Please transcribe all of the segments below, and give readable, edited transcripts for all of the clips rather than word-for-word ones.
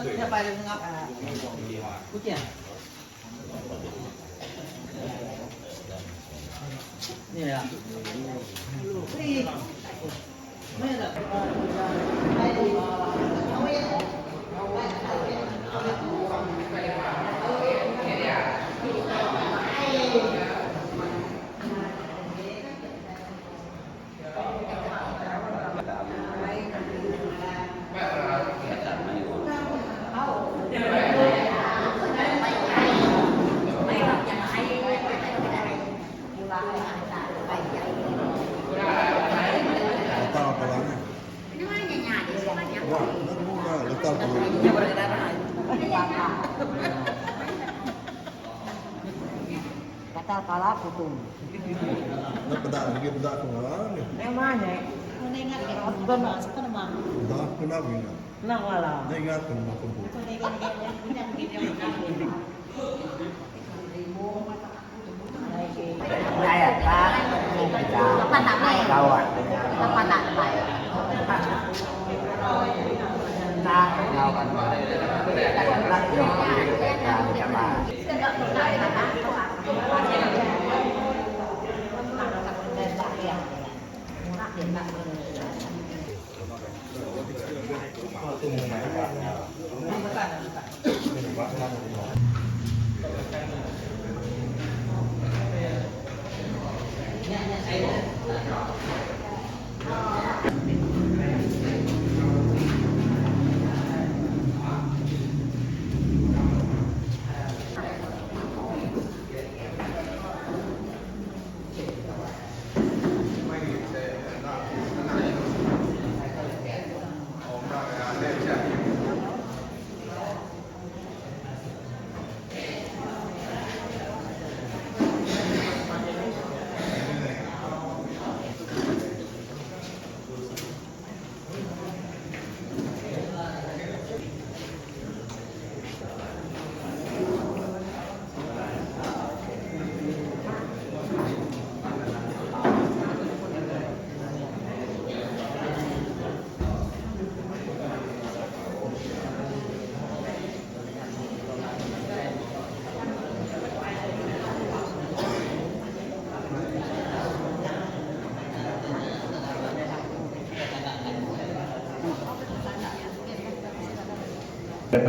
Siapa yang ngap? Kucing. Ini ya. Kata pala putung. Nak bedak lagi bedak tu lah ni. Memangnya. Mana ingat kita bukan mas kan mah. Bedak kenapa ni? Nak wala. Nak ingat tu nak kumpul. Saya tak. Apa tak baik? Kawan. Apa tak baik? Tak kawan. Tak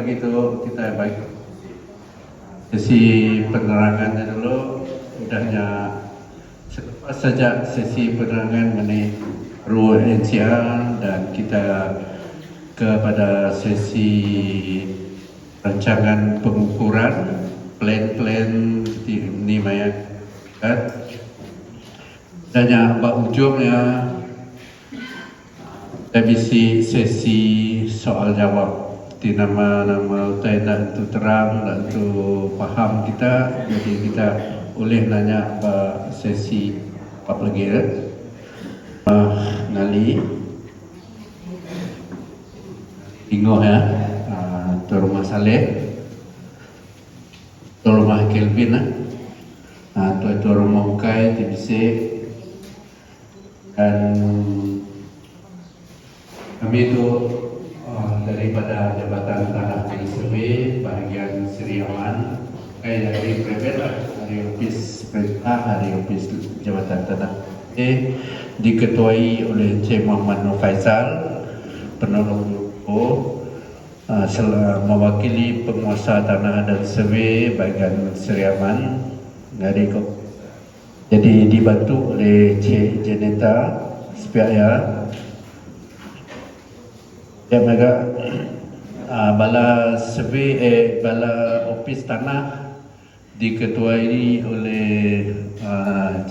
Begitu kita baik sesi penerangannya dulu udahnya selepas saja sesi penerangan mengenai RUU-NCR dan kita kepada sesi rancangan pengukuran plan-plan ini maya dan ujungnya sesi soal jawab di nama utai tu terang dan tu faham kita, jadi kita boleh nanya sesi apa lagi ngali Ingo ya, tu rumah Saleh, tu rumah Kelvin tu rumah Ukai TBC dan kami itu daripada Jabatan Tanah PSB bahagian Seriaman, dari Prefektur, dari Ofis Perintah, dari Ofis Jabatan Tanah diketuai oleh Encik Muhammad Nur Faizal, penolong mewakili penguasa tanah dan survey bahagian Seriaman dari jadi dibantu oleh Encik Janeta Sepiaya. Yang mereka bala survey bala ofis tanah diketuai oleh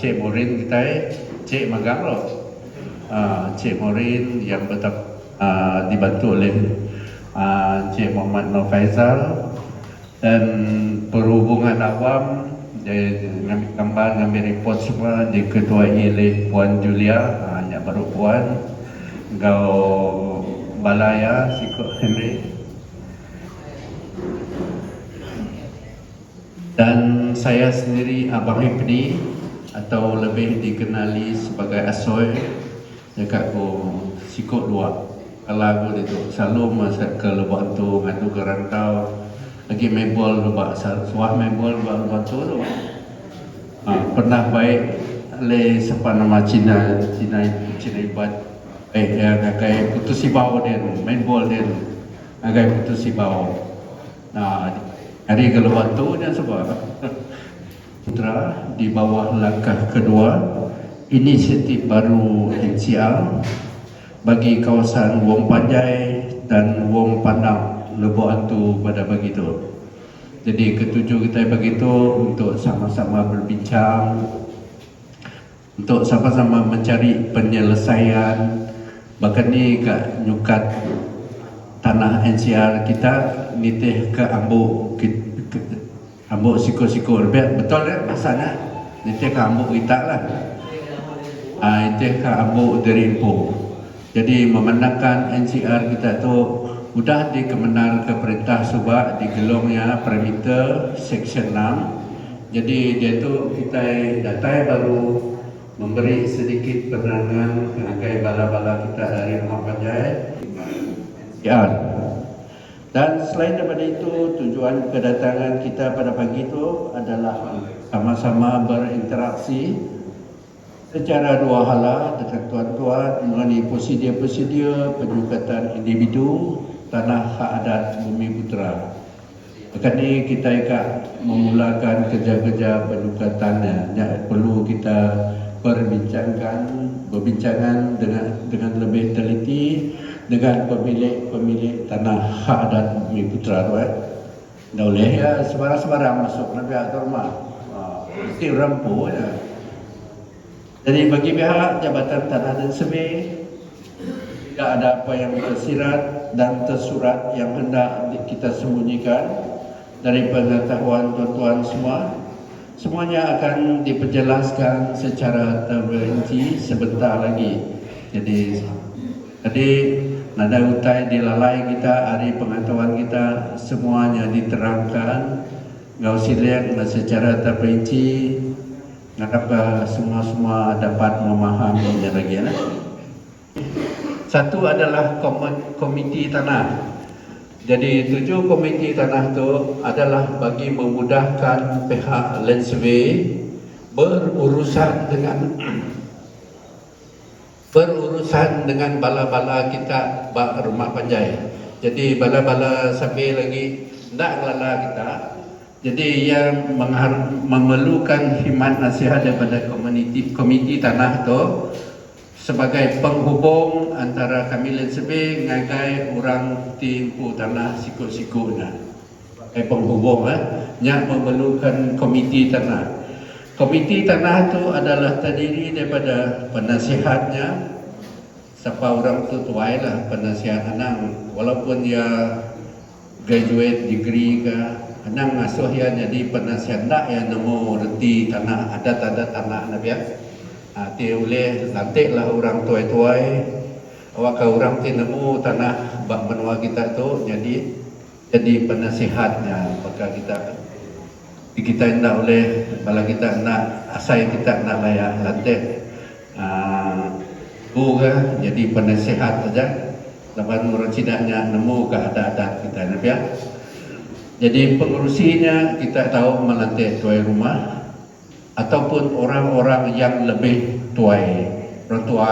Cik Morin kita Cik Magang loh, Cik Morin yang dibantu oleh Cik Muhammad Nur Faizal, dan perhubungan awam Dia ngambil gambar, ngambil report semua. Diketuai oleh Puan Julia, yang baru Puan. Kau Balaya, Sikok Henry. Dan saya sendiri Abang Hipni, atau lebih dikenali sebagai Asoy. Dekat ko Sikok Luak. Kalau aku itu selalu masuk ke Lubak tu, ngadu ke rantau. Lagi main bol Lubak, suah main bol Lubak tu tu. Pernah baik le siapa nama Cina Ibat. Ya kakai putus ibau dia, main bol dia. Kakai putus ibau. Nah, hari ke Lubak tu dia sebab putra di bawah langkah kedua inisiatif baru NCR bagi kawasan Wong Panjai dan Wong Pandang Lubuk Hantu pada begitu. Jadi ketujuh kita begitu untuk sama-sama berbincang, untuk sama-sama mencari penyelesaian. Bahkan ni kat nyukat tanah NCR kita nitih ke Ambuk Ambuk Siko-Siko betul kan masanya nitih ke Ambuk kita lah. Itu ke Ambuk Derimpo. Jadi memandangkan NCR kita tu sudah dikemenar ke Perintah Subak di gelongnya perimeter Section 6. Jadi dia tu kita datai baru memberi sedikit penerangan mengenai bala-bala kita dari Rumah Panjai NCR. Dan selain daripada itu, tujuan kedatangan kita pada pagi itu adalah sama-sama berinteraksi secara dua hala dengan tuan-tuan mengenai prosedur-prosedur penyukatan individu tanah hak adat Bumi Putra. Maka ni kita akan memulakan kerja-kerja penyukatannya. Perlu kita berbincangan dengan lebih teliti dengan pemilik tanah hak adat Bumi Putra tu. Dah boleh ya sebarang-sebarang masuk nak pihak rumah. Mesti rampu ya. Jadi bagi pihak Jabatan Tanah dan Survey, tidak ada apa yang tersirat dan tersurat yang hendak kita sembunyikan dari pengetahuan tuan-tuan semua. Semuanya akan diperjelaskan secara terperinci sebentar lagi. Jadi nada utai dilalai kita, hari pengetahuan kita semuanya diterangkan. Gak usah secara terperinci. Harap semua dapat memahaminya lagi. Satu adalah komiti tanah. Jadi 7 komiti tanah itu adalah bagi memudahkan pihak Land Survey berurusan dengan bala-bala kita Rumah Panjai. Jadi bala-bala sampai lagi nak lala kita. Jadi yang memerlukan khidmat nasihat daripada komiti tanah itu sebagai penghubung antara kami Land Survey ngagai orang timpu tanah sikut-sikutnya. Penghubung yang memerlukan komiti tanah. Komiti tanah itu adalah terdiri daripada penasihatnya, siapa orang tu tuai lah penasihat anak, walaupun dia graduate degree ke. Anang asuh yang jadi penasihat tak yang nemu reti tanah adat tanah Nabi ya. Ti oleh lantiklah orang tuai-tuai. Awak orang ti nemu tanah bak benua kita tu jadi penasihatnya. Maka kita hendak oleh bala kita nak asai kita nak layak lantik. Bukan jadi penasihat saja. Lepas orang cidaknya nemu ke adat kita Nabi ya. Jadi pengurusinya kita tahu melantik tuai rumah ataupun orang-orang yang lebih tuai, orang tua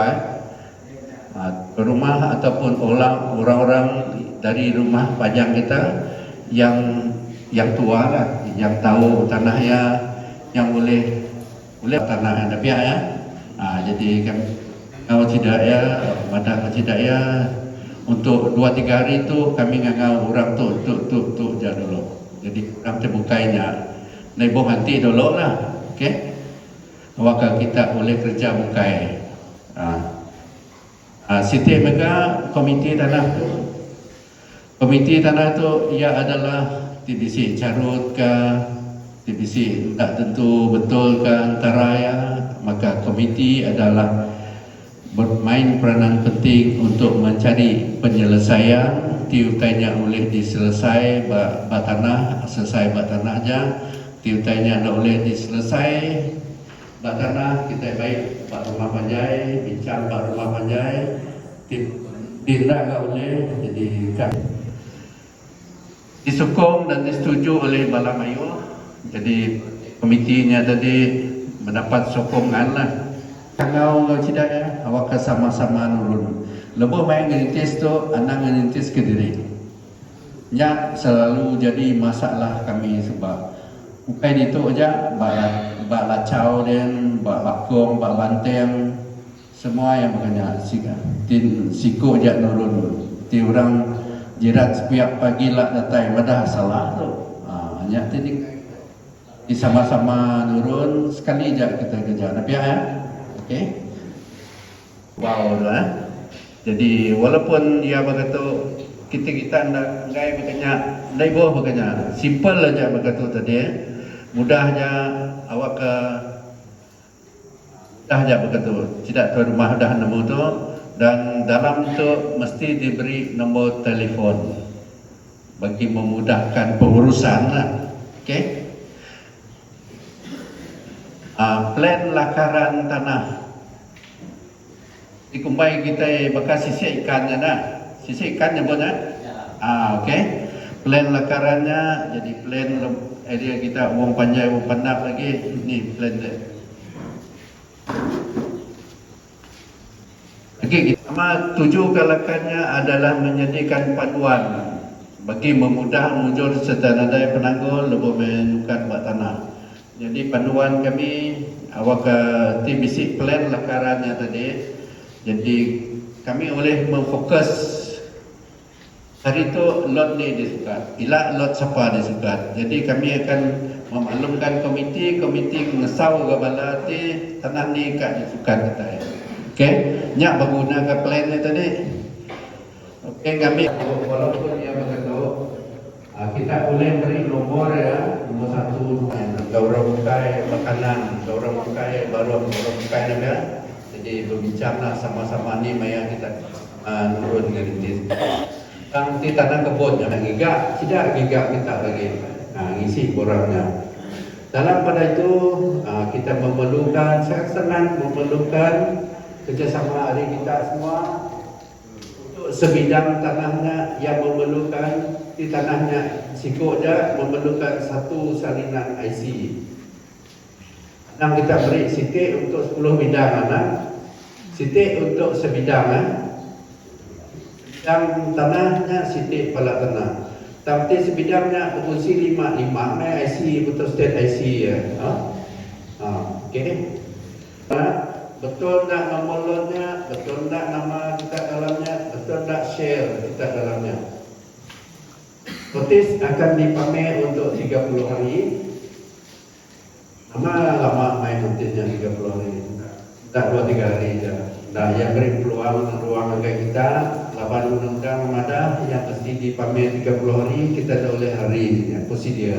rumah ataupun orang-orang dari rumah panjang kita yang tua lah, yang tahu tanahnya, yang boleh tanah Nabi ya. Jadi kalau tidak ya, madah tidak ya. Untuk 2-3 hari itu kami ngangau orang tu je dulu. Jadi orang terbukainya naibu nanti dulu lah. Okey. Maka kita boleh kerja bukai. Siti mega komiti tanah tu. Komiti tanah tu ia adalah TDC Carut ke TBC tak tentu betul ke antara ya, maka komiti adalah bermain peranan penting untuk mencari penyelesaian. Tiutainya boleh diselesai tanah, selesai tanah aja. Tiutainya tak boleh diselesai tanah, kita baik Pak Rumah Panjai, bincang Pak Rumah Panjai, tindak tak boleh, jadi kan disokong dan disetujui oleh Balamayu. Jadi komitinya tadi mendapat sokongan lah. Kalau tidak ya, awak sama-sama nurun. Lebih main ngerintis tu, anak ngerintis ke diri. Ya selalu jadi masalah kami sebab bukan itu aja, bak lacau dan bak bakong, bak banteng, semua yang makanya siku aja nurun. Ti orang jirat sepiak pagi lah datai madah salah tu. Hanya tadi sama-sama nurun sekali aja kita kerja. Tapi ya. Okay. Wow lah. Jadi walaupun dia begitu kita nak gaya berkanya, dai boh berkanya, simple aja begitu tadi. Mudah aja awak ke mudah aja begitu. Tidak tuan rumah dah nemu tu dan dalam tu mesti diberi nombor telefon bagi memudahkan pengurusan lah. Okay. Plan lakaran tanah dikumpai kita bekas sisir ikannya dah. Sisir ikannya boleh? Okey. Plan lakarannya jadi plan area kita Wong Panjai, Wong Pandap lagi ni plan dia. Okey, sama tujuh kalakannya adalah menyediakan panduan bagi memudah mujur serta nadai penanggul lebih menukar buat tanah. Jadi panduan kami awak TBC plan lakarannya tadi. Jadi kami boleh memfokus hari itu lot ni disukat, bila lot siapa disukat. Jadi kami akan memaklumkan komiti mengesau ke bala ti tanah ni kat disukat kita. Okey, nyak berguna ke plan ni tadi. Okey, kami walaupun dia begitu kita boleh beri nomor ya, nomor 1 gaurang mukai makanan, gaurang mukai baru gaurang mukai namanya. Jadi berbincanglah sama-sama ni maya kita nurun dengan ini. Yang di tanah kebun yang gigak, tidak gigak kita lagi ngisi borangnya. Dalam pada itu kita memerlukan sangat memerlukan kerjasama hari kita semua untuk sebidang tanahnya yang memerlukan di tanahnya siku dia memerlukan satu salinan IC. Yang kita beri sitik untuk 10 bidang anak, sitik untuk sebidang bidang tanahnya sitik pala tanah. Tapi sebidangnya berfungsi 5 IC betul state IC ya. Okey. Betul tak nombor lotnya, betul tak nama kita dalamnya, betul tak share kita dalamnya. Notis akan dipamer untuk 30 hari. Lama main notisnya 30 hari. Tak 2-3 hari saja. Nah, yang beri peluang ruang agak kita, lapan undang-undang ada yang mesti dipamer 30 hari, kita dah oleh hari ya, prosedur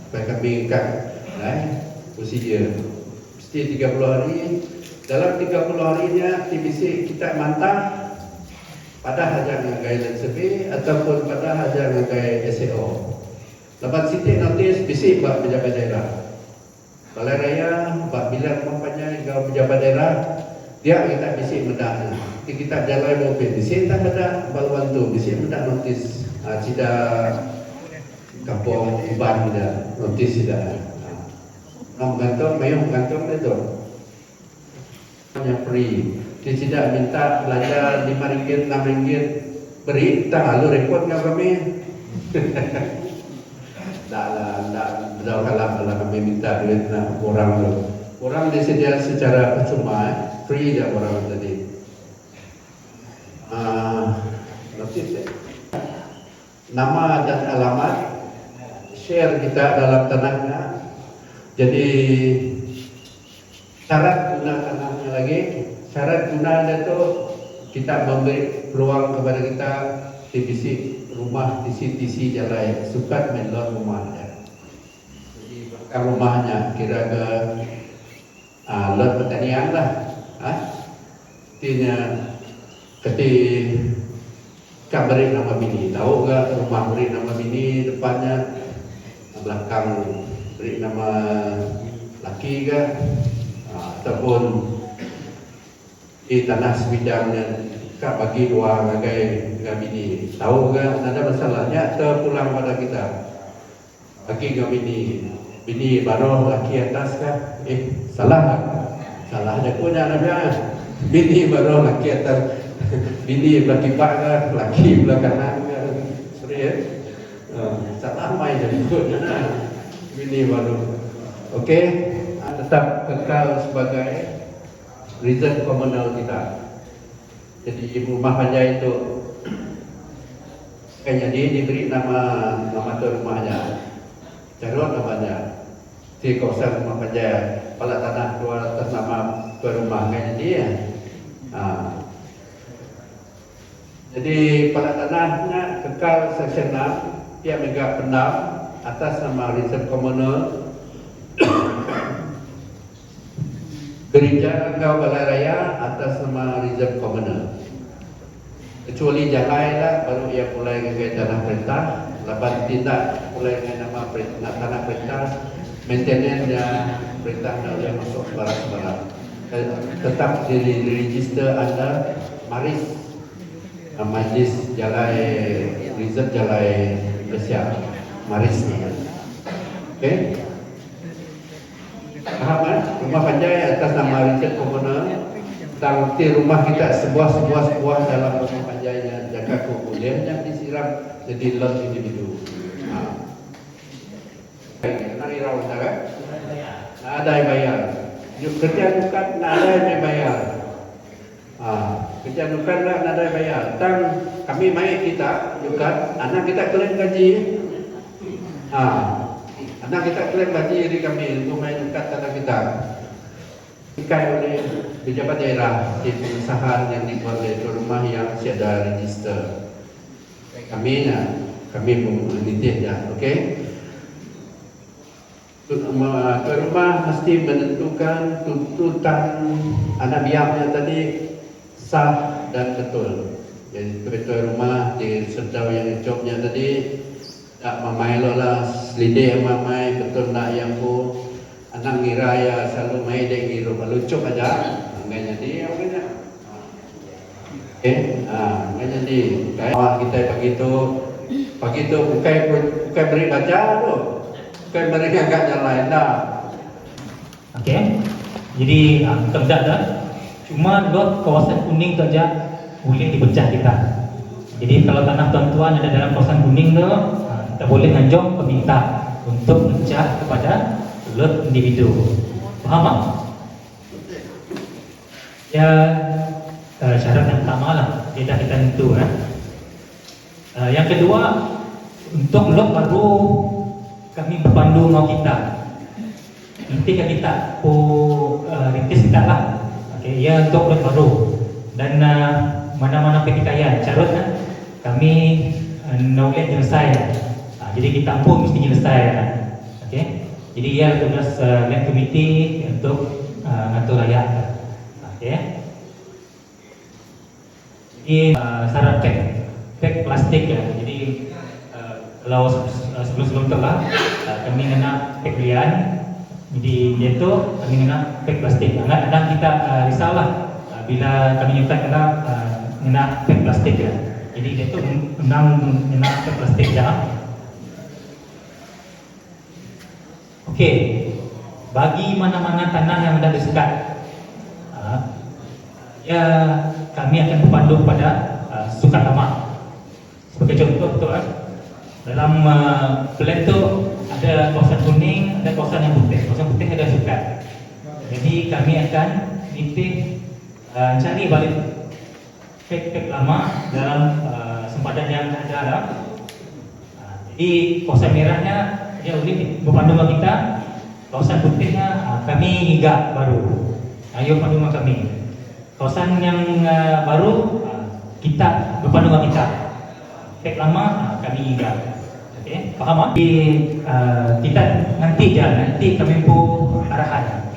supaya kami ikat prosedur. Mesti 30 hari. Dalam 30 harinya TBC kita mantap pada hajar ngagai dan survey ataupun pada hajar ngagai SAO. Lepas sitik notis bisik bak pejabat daerah. Balai raya bak bilang mempunyai gau pejabat daerah dia kita bisik medahnya. Kita jalan mobil bisik tak medah baluan tu bisik medah notis cida kampung uban dia notis cida. Nak gantung mayung gantung itu. Yang free. Dia tidak minta belanja RM5, RM6 beri, tak lalu repot dengan kami. Tak kalah kalau kami minta duit nak orang tu. Orang disedia secara percuma, free dia orang tadi. Notis nama dan alamat share kita dalam tanahnya. Jadi syarat guna tanahnya lagi. Syarat gunanya itu kita memberi peluang kepada kita TBC rumah TC jalan sukat melon rumahnya. Jadi rumahnya kira ke lot pertanian lah. Artinya ketika beri nama bini, tahu gak rumah beri nama bini depannya, belakang beri nama laki gak, ataupun di tanah sebidangnya kak bagi dua bagai bini, tahu gak? Ada masalahnya terpulang pada kita bagi gak bini baru laki atas kah? Salah gak? Salah aja punya nabi. Bini baru laki atas, bini belah kipak kah? Laki belah kanan kah? Sorry ya, salah main jadi punya bini baru. Oke, tetap kekal sebagai reason komunal kita. Jadi rumah aja itu kayaknya dia diberi nama tu rumahnya, Carut namanya. Di kawasan rumah aja, kepala tanah keluar atas nama rumah kayaknya dia. Jadi kepala tanahnya kekal section 6, dia mega pendam atas nama reserve komunal. Gereja Engkau Balai Raya atas nama reserve komunal. Kecuali Jalai lah baru ia mulai dengan tanah perintah. Lapan tindak mulai dengan nama tanah perintah. Maintenance dan perintah boleh masuk sebarang-sebarang. Tetap diregister anda Maris, Majlis Jalai Reserve Jalai Malaysia, Maris. Okey. Faham kan? Rumah panjai atas nama Richard Komunal. Tangti rumah kita sebuah dalam rumah panjainya jaga kemudiannya disiram jadi lot individu. Nari rawat kan? Ada yang bayar. Kerja bukan ada yang bayar. Kerja bukan lah ada yang bayar. Tang kami mai kita juga anak kita klaim gaji. Anak kita klaim gaji diri kami untuk main dekat tanah kita. Dikai oleh pejabat daerah di pengesahan yang dibuat oleh rumah yang tiada register. Kami menitihnya, okey. Tuan rumah mesti menentukan tuntutan anak biaknya tadi sah dan betul. Jadi tuan rumah di sedau yang jobnya tadi tak mamai lo lah selidih mamai betul nak yang pun anak ngira ya selalu mai dek ngiru lucup aja angkanya dia okeynya. Okey, angkanya di kayak kita begitu bukan beri baca tu. Bukan beri agak jalan dah. Okey. Jadi kita bedah dah. Cuma lot kawasan kuning tu aja boleh dipecah kita. Jadi kalau tanah tuan-tuan ada dalam kawasan kuning tu, kita boleh ngajong peminta untuk pecah kepada lot individu. Faham tak? Ya, syarat yang pertama lah, dia dah kita tentu kan. Yang kedua, untuk lot baru kami berpandu mau kita. Nanti kita rintis kita lah. Okay, ya untuk lot baru dan mana-mana pertikaian carut kan kami boleh selesai. Jadi kita pun mesti selesai kan. Okey. Jadi ia tugas land committee untuk ngatur rakyat. Okey. Jadi syarat pack plastik ya. Jadi kalau sebelum tu lah kami kena pack belian. Jadi dia tu kami kena pack plastik. Kadang kita risaulah bila kami nyukat kena pack plastik ya. Jadi dia tu memang kena pack plastik dah. Okey, bagi mana-mana tanah yang dah disekat, ya kami akan berpandu pada sukat lama. Sebagai contoh tu dalam plan tu ada kawasan kuning, ada kawasan yang putih. Kawasan putih ada sukat. Jadi kami akan nitih cari balik pek lama dalam sempadan yang ada. Jadi kawasan merahnya dia boleh berpandu dengan kita. Kawasan putihnya kami hingga baru. Ayo pandu dengan kami. Kawasan yang baru kita berpandu dengan kita. Pek lama kami hingga. Okey, faham ah? Kita nanti kami pun arahan.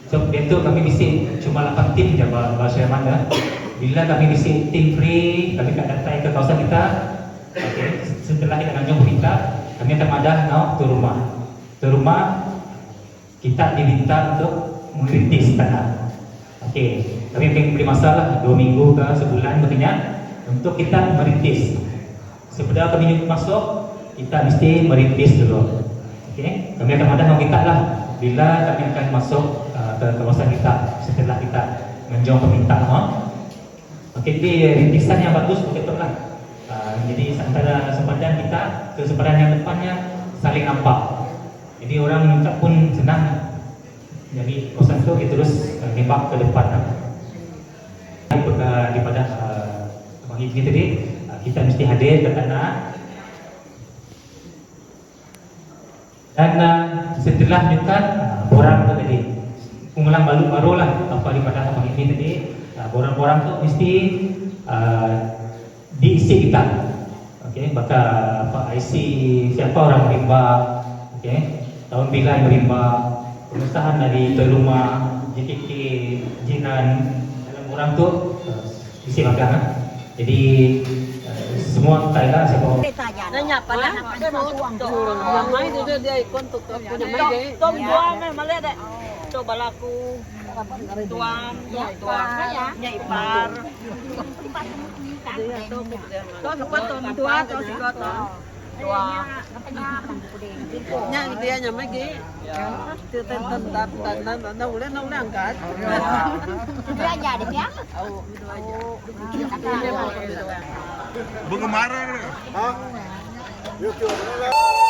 So, itu kami bisi cuma 8 tim je bahasa Yamanda. Bila kami bisi tim free, kami akan datang ke kawasan kita. Okey, setelah kita ngajung berita, kami akan madah ke rumah. Ke rumah kita diminta untuk merintis tanah. Okey, kami beri masalah 2 minggu ke sebulan berkenyan untuk kita merintis. Sebelum kami masuk, kita mesti merintis dulu. Okey, kami akan madah meminta lah bila kami akan masuk ke kawasan kita setelah kita menjawab permintaan. Okey, jadi rintisan yang bagus betul lah. Jadi antara sempadan kita ke sempadan yang depannya saling nampak. Jadi orang minta pun senang. Jadi kawasan itu kita terus nembak ke depan. Daripada Abang Ibni tadi, kita mesti hadir ke tanah. Dan setelah nyukat borang tu tadi, pengulang baru lah apa daripada Abang Ibni tadi, borang-borang tu mesti diisi kita. Okey, maka apa IC siapa orang merimba, okey, tahun bila merimba, pengusahaan dari rumah, JKK, Jinan, dalam orang tu isi makan. Jadi semua Thailand siapa orang. Nanya pada ada uang tu. Yang main itu dia ikut untuk apa namanya dia. Tom tuan malah dek. Coba laku tuan, ya ipar. Tuan lupa tuan si kotor. Tuan. Nya dia nya mấy cái. Từ tên nó lên angkat. Dia aja deh ya. Bunga marah. Hah? YouTube.